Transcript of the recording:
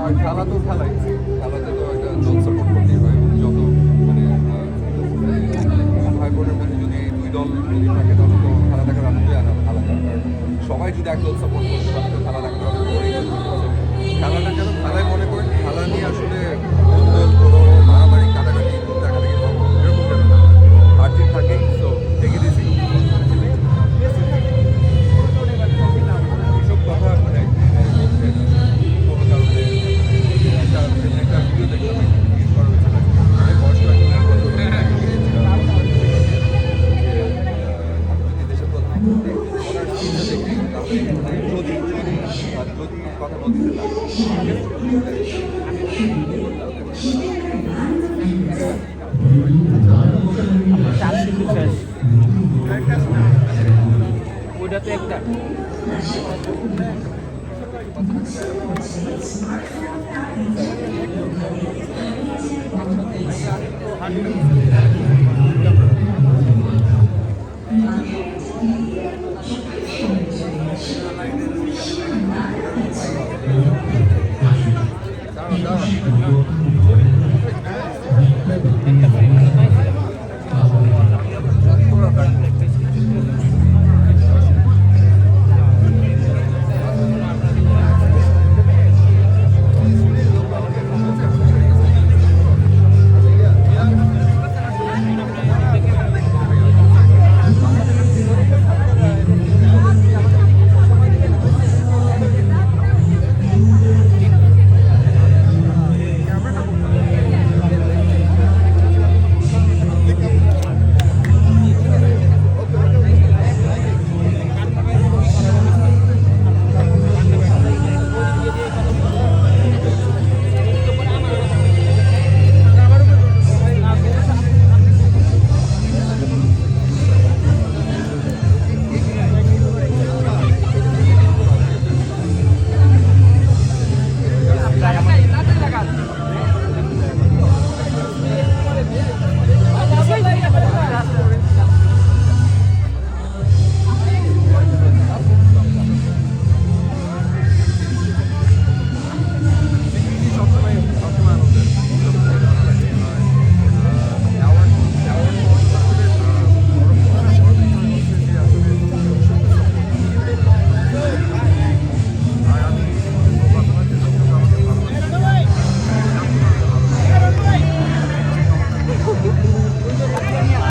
আর খেলা তো খেলাই, খেলাতে তো একটা দল সাপোর্ট করতেই হয়। যত মানে ভাই বোনের মধ্যে যদি দুই দল যদি থাকে তাহলে তো খেলা দেখার আনন্দই আলাদা। আর সবাই যদি এক দল সাপোর্ট করতে পারে তো খেলা দেখাটা অনেক বোরিং হয়ে যাচ্ছে। খেলাটা যেন খেলায় মনে করেন, খেলা নিয়ে আসলে কোনো মারামারি কাটাকাটি দেখাদেখি এরকম যেন না, হার জিত থাকে। তো টেকে দিয়েছি এইসব কথা মানে কোনো কারণে একটা ভিডিও দেখলাম ইউজ করা হয়েছিল অনেক বয়স্ক একজনের কথা যে যদি দেশের প্রধানমন্ত্রী ওনার স্পিচটা দেখি তাহলে যদি যদি কথা বলতে চাল কিন্তু শেষ ওইটা তো একটা দাঁড়ান